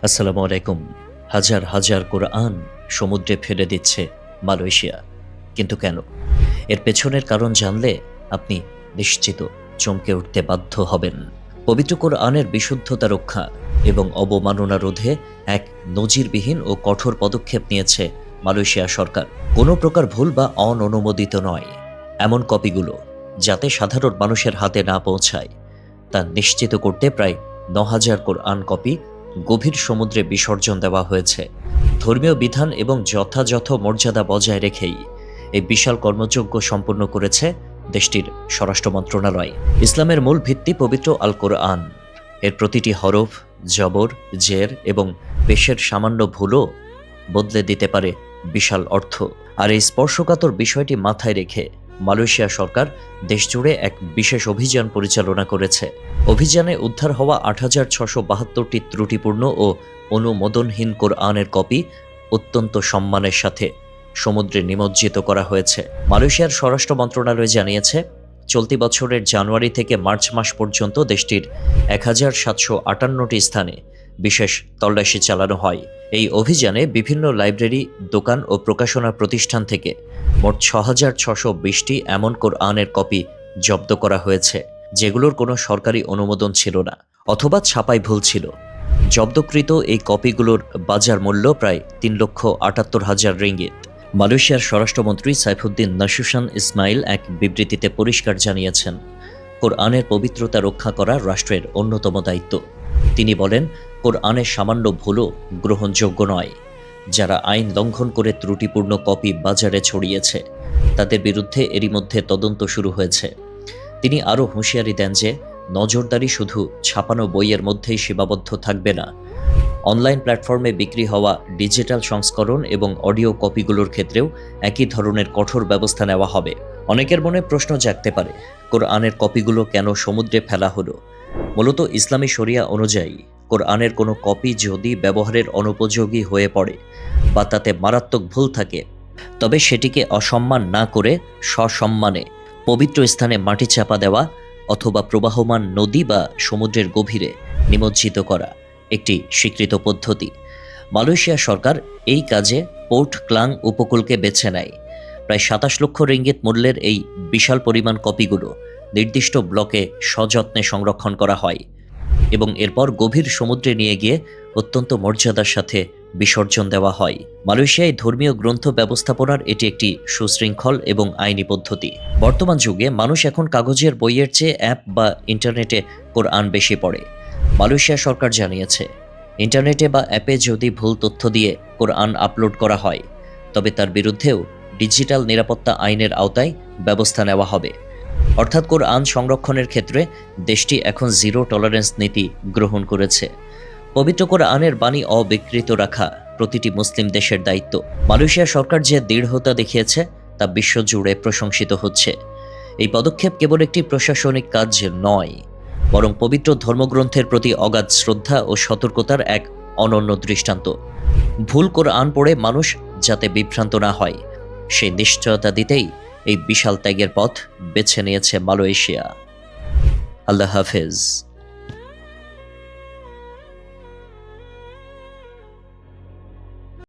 আসসালামু আলাইকুম। হাজার হাজার কোরআন সমুদ্রে ফেলে দিচ্ছে মালয়েশিয়া। কিন্তু কেন? এর পেছনের কারণ জানলে আপনি নিশ্চিত চমকে উঠতে বাধ্য হবেন। পবিত্র কোরআনের বিশুদ্ধতা রক্ষা এবং অবমাননা রোধে এক নজিরবিহীন ও কঠোর পদক্ষেপ নিয়েছে মালয়েশিয়া সরকার। কোনো প্রকার ভুল বা অননুমোদিত নয় এমন কপিগুলো যাতে সাধারণ মানুষের হাতে না পৌঁছায় তা নিশ্চিত করতে প্রায় ৯,০০০ কোরআন কপি গভীর সমুদ্রে বিসর্জন দেওয়া হয়েছে। ধর্মীয় বিধান এবং যথাযথ মর্যাদা বজায় রেখেই এই বিশাল কর্মযজ্ঞ সম্পন্ন করেছে দেশটির স্বরাষ্ট্র মন্ত্রণালয়। ইসলামের মূল ভিত্তি পবিত্র আল কোরআন। এর প্রতিটি হরফ, জবর, জের এবং পেশের সামান্য ভুলও বদলে দিতে পারে বিশাল অর্থ। আর এই স্পর্শকাতর বিষয়টি মাথায় রেখে মালয়েশিয়া সরকার দেশজুড়ে এক বিশেষ অভিযান পরিচালনা করেছে। অভিযানে উদ্ধার হওয়া ৮,৬৭২টি ত্রুটিপূর্ণ ও অনুমোদনহীন কোরআনের কপি অত্যন্ত সম্মানের সাথে সমুদ্রে নিমজ্জিত করা হয়েছে। মালয়েশিয়ার স্বরাষ্ট্র মন্ত্রণালয় জানিয়েছে, চলতি বছরের জানুয়ারি থেকে মার্চ মাস পর্যন্ত দেশটির ১,৭৫৮টি স্থানে বিশেষ তল্লাশি চালানো হয়। এই অভিযানে বিভিন্ন লাইব্রেরি, দোকান ও প্রকাশনা প্রতিষ্ঠান থেকে মোট ৬,৬২০টি এমন কোরআনের কপি জব্দ করা হয়েছে যেগুলোর কোনো সরকারি অনুমোদন ছিল না অথবা ছাপায় ভুল ছিল। জব্দকৃত এই কপিগুলোর বাজার মূল্য প্রায় ৩,৭৮,০০০ রিঙ্গিত। মালয়েশিয়ার স্বরাষ্ট্রমন্ত্রী সাইফুদ্দিন নাসুশান ইসমাইল এক বিবৃতিতে পরিষ্কার জানিয়েছেন, কোরআনের পবিত্রতা রক্ষা করা রাষ্ট্রের অন্যতম দায়িত্ব। তিনি বলেন, কোরআনের সামান্য ভুলও গ্রহণযোগ্য নয়। যারা আইন লঙ্ঘন করে ত্রুটিপূর্ণ কপি বাজারে ছড়িয়েছে তাদের বিরুদ্ধে এরই মধ্যে তদন্ত শুরু হয়েছে। তিনি আরও হুঁশিয়ারি দেন যে নজরদারি শুধু ছাপানো বইয়ের মধ্যেই সীমাবদ্ধ থাকবে না। অনলাইন প্ল্যাটফর্মে বিক্রি হওয়া ডিজিটাল সংস্করণ এবং অডিও কপিগুলোর ক্ষেত্রেও একই ধরনের কঠোর ব্যবস্থা নেওয়া হবে। অনেকের মনে প্রশ্ন জাগতে পারে, কোরআনের কপিগুলো কেন সমুদ্রে ফেলা হলো? মূলত ইসলামী শরিয়া অনুযায়ী কোরআনের কোনো কপি যদি ব্যবহারের অনুপযোগী হয়ে পড়ে বা তাতে মারাত্মক ভুল থাকে, তবে সেটিকে অসম্মান না করে সসম্মানে পবিত্র স্থানে মাটি চাপা দেওয়া অথবা প্রবাহমান নদী বা সমুদ্রের গভীরে নিমজ্জিত করা একটি স্বীকৃত পদ্ধতি। মালয়েশিয়া সরকার এই কাজে পোর্ট ক্লাং উপকূলকে বেছে নেয়। প্রায় ২৭ লক্ষ রিঙ্গিত মূল্যের এই বিশাল পরিমাণ কপিগুলো নির্দিষ্ট ব্লকে সযত্নে সংরক্ষণ করা হয় এবং এরপর গভীর সমুদ্রে নিয়ে গিয়ে অত্যন্ত মর্যাদার সাথে বিসর্জন দেওয়া হয়। মালয়েশিয়ায় ধর্মীয় গ্রন্থ ব্যবস্থাপনার এটি একটি সুশৃঙ্খল এবং আইনি পদ্ধতি। বর্তমান যুগে মানুষ এখন কাগজের বইয়ের চেয়ে অ্যাপ বা ইন্টারনেটে কোরআন বেশি পড়ে। মালয়েশিয়া সরকার জানিয়েছে, ইন্টারনেটে বা অ্যাপে যদি ভুল তথ্য দিয়ে কোরআন আপলোড করা হয় তবে তার বিরুদ্ধেও ডিজিটাল নিরাপত্তা আইনের আওতায় ব্যবস্থা নেওয়া হবে। অর্থাৎ কোরআন সংরক্ষণের ক্ষেত্রে দেশটি এখন জিরো টলারেন্স নীতি গ্রহণ করেছে। পবিত্র কোরআনের বাণী অবিকৃত রাখা প্রতিটি মুসলিম দেশের দায়িত্ব। মালয়েশিয়া সরকার যে দৃঢ়তা দেখিয়েছে তা বিশ্বজুড়ে প্রশংসিত হচ্ছে। এই পদক্ষেপ কেবল একটি প্রশাসনিক কাজ নয়, বরং পবিত্র ধর্মগ্রন্থের প্রতি অগাধ শ্রদ্ধা ও সতর্কতার এক অনন্য দৃষ্টান্ত। ভুল কোরআন পড়ে মানুষ যাতে বিভ্রান্ত না হয় সেই নিশ্চয়তা দিতেই এই বিশাল ত্যাগের পথ বেছে নিয়েছে মালয়েশিয়া। আল্লাহ হাফেজ।